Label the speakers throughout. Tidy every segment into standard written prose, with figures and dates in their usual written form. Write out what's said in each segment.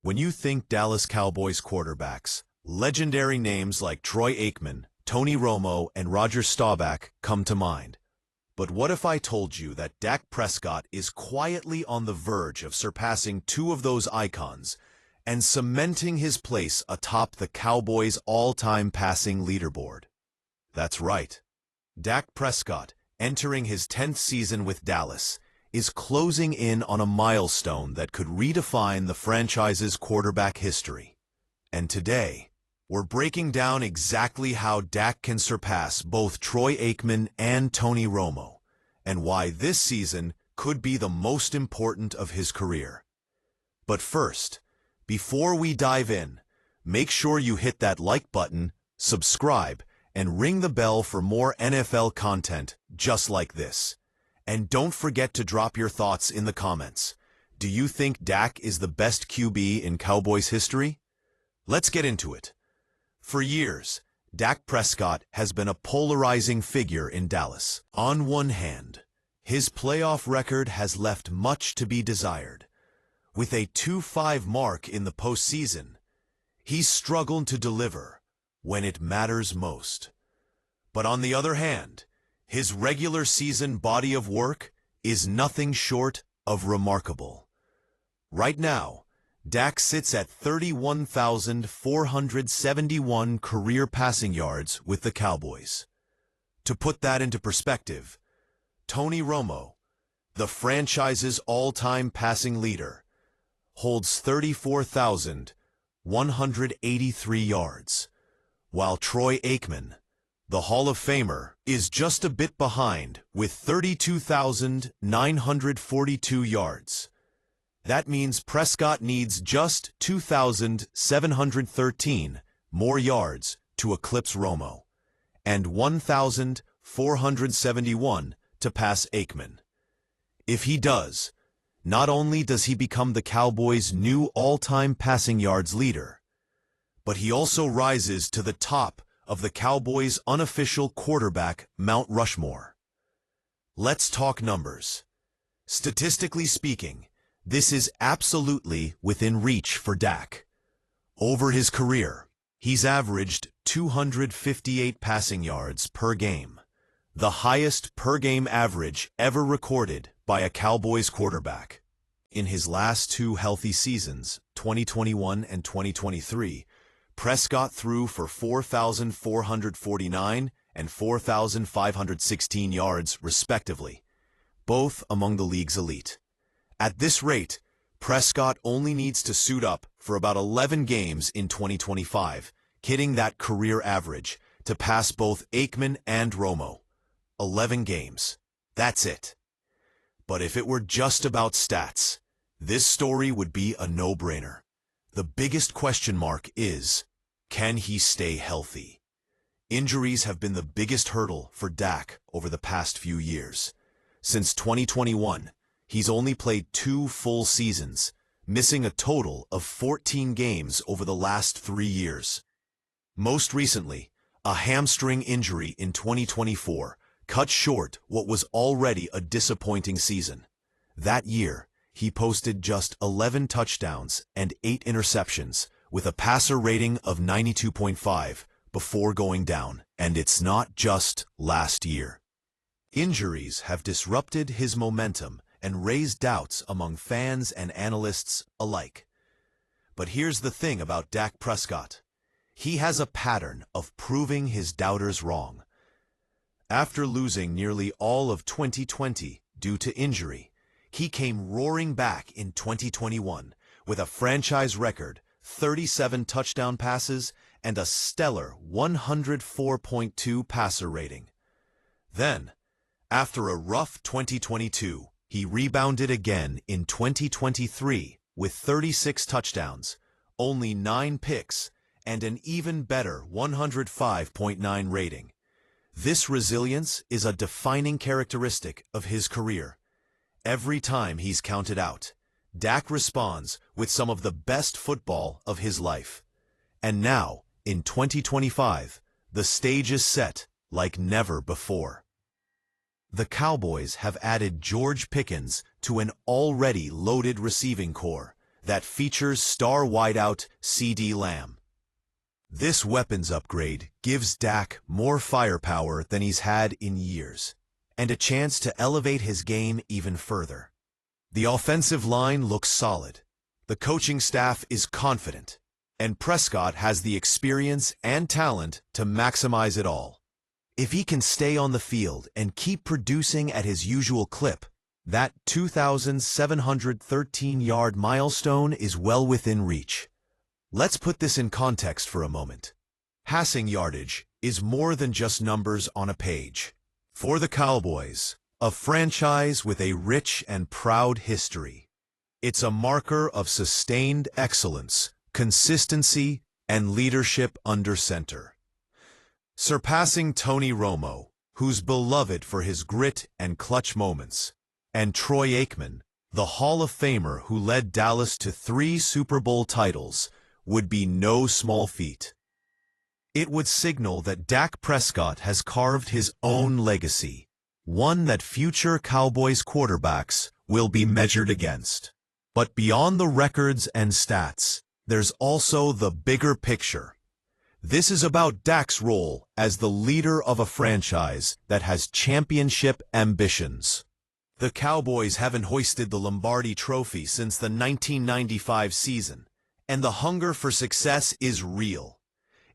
Speaker 1: When you think Dallas Cowboys quarterbacks, legendary names like Troy Aikman, Tony Romo, and Roger Staubach come to mind. But what if I told you that Dak Prescott is quietly on the verge of surpassing two of those icons and cementing his place atop the Cowboys' all-time passing leaderboard? That's right. Dak Prescott, entering his 10th season with Dallas, is closing in on a milestone that could redefine the franchise's quarterback history. And today, we're breaking down exactly how Dak can surpass both Troy Aikman and Tony Romo, and why this season could be the most important of his career. But first, before we dive in, make sure you hit that like button, subscribe, and ring the bell for more NFL content just like this. And don't forget to drop your thoughts in the comments. Do you think Dak is the best QB in Cowboys history? Let's get into it. For years, Dak Prescott has been a polarizing figure in Dallas. On one hand, his playoff record has left much to be desired. With a 2-5 mark in the postseason, he's struggled to deliver when it matters most. But on the other hand, his regular season body of work is nothing short of remarkable. Right now, Dak sits at 31,471 career passing yards with the Cowboys. To put that into perspective, Tony Romo, the franchise's all-time passing leader, holds 34,183 yards, while Troy Aikman, the Hall of Famer, is just a bit behind with 32,942 yards. That means Prescott needs just 2,713 more yards to eclipse Romo, and 1,471 to pass Aikman. If he does, not only does he become the Cowboys' new all-time passing yards leader, but he also rises to the top of the Cowboys' unofficial quarterback Mount Rushmore. Let's talk numbers. Statistically speaking, this is absolutely within reach for Dak. Over his career, he's averaged 258 passing yards per game, the highest per-game average ever recorded by a Cowboys quarterback. In his last two healthy seasons, 2021 and 2023, Prescott threw for 4,449 and 4,516 yards, respectively, both among the league's elite. At this rate, Prescott only needs to suit up for about 11 games in 2025, hitting that career average, to pass both Aikman and Romo. 11 games. That's it. But if it were just about stats, this story would be a no-brainer. The biggest question mark is, can he stay healthy? Injuries have been the biggest hurdle for Dak over the past few years. Since 2021, he's only played 2 full seasons, missing a total of 14 games over the last 3 years. Most recently, a hamstring injury in 2024 cut short what was already a disappointing season. That year, he posted just 11 touchdowns and 8 interceptions, with a passer rating of 92.5 before going down. And it's not just last year. Injuries have disrupted his momentum and raised doubts among fans and analysts alike. But here's the thing about Dak Prescott. He has a pattern of proving his doubters wrong. After losing nearly all of 2020 due to injury, he came roaring back in 2021 with a franchise record 37 touchdown passes and a stellar 104.2 passer rating. Then, after a rough 2022, he rebounded again in 2023 with 36 touchdowns, only 9 picks, and an even better 105.9 rating. This resilience is a defining characteristic of his career. Every time he's counted out, Dak responds with some of the best football of his life. And now, in 2025, the stage is set like never before. The Cowboys have added George Pickens to an already loaded receiving core, that features star wideout CeeDee Lamb. This weapons upgrade gives Dak more firepower than he's had in years, and a chance to elevate his game even further. The offensive line looks solid, the coaching staff is confident, and Prescott has the experience and talent to maximize it all. If he can stay on the field and keep producing at his usual clip, that 2,713-yard milestone is well within reach. Let's put this in context for a moment. Passing yardage is more than just numbers on a page. For the Cowboys, a franchise with a rich and proud history, it's a marker of sustained excellence, consistency, and leadership under center. Surpassing Tony Romo, who's beloved for his grit and clutch moments, and Troy Aikman, the Hall of Famer who led Dallas to 3 Super Bowl titles, would be no small feat. It would signal that Dak Prescott has carved his own legacy, one that future Cowboys quarterbacks will be measured against. But beyond the records and stats, there's also the bigger picture. This is about Dak's role as the leader of a franchise that has championship ambitions. The Cowboys haven't hoisted the Lombardi Trophy since the 1995 season, and the hunger for success is real.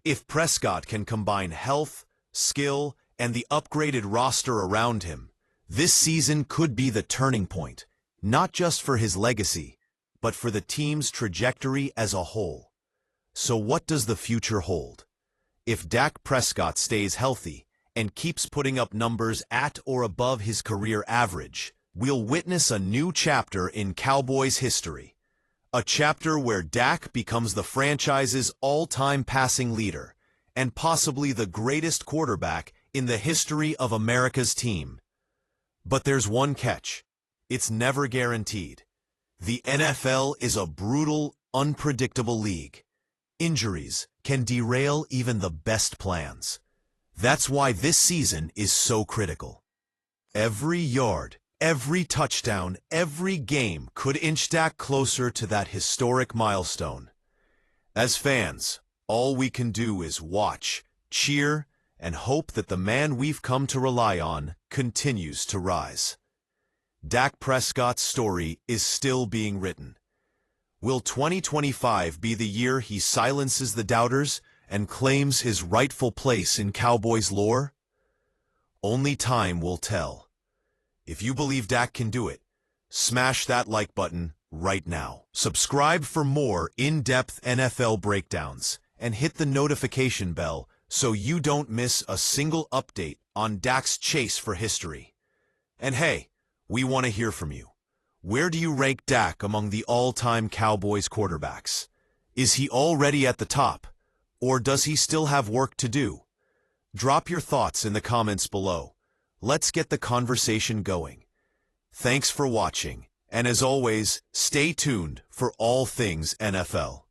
Speaker 1: If Prescott can combine health, skill, and the upgraded roster around him, this season could be the turning point, not just for his legacy, but for the team's trajectory as a whole. So what does the future hold? If Dak Prescott stays healthy and keeps putting up numbers at or above his career average, we'll witness a new chapter in Cowboys history. A chapter where Dak becomes the franchise's all-time passing leader and possibly the greatest quarterback in the history of America's team. But there's one catch. It's never guaranteed. The NFL is a brutal, unpredictable league. Injuries can derail even the best plans. That's why this season is so critical. Every yard, every touchdown, every game could inch Dak closer to that historic milestone. As fans, all we can do is watch, cheer, and hope that the man we've come to rely on continues to rise. Dak Prescott's story is still being written. Will 2025 be the year he silences the doubters and claims his rightful place in Cowboys lore? Only time will tell. If you believe Dak can do it, smash that like button right now. Subscribe for more in-depth NFL breakdowns and hit the notification bell so you don't miss a single update on Dak's chase for history. And hey, we want to hear from you. Where do you rank Dak among the all-time Cowboys quarterbacks? Is he already at the top, or does he still have work to do? Drop your thoughts in the comments below. Let's get the conversation going. Thanks for watching, and as always, stay tuned for all things NFL.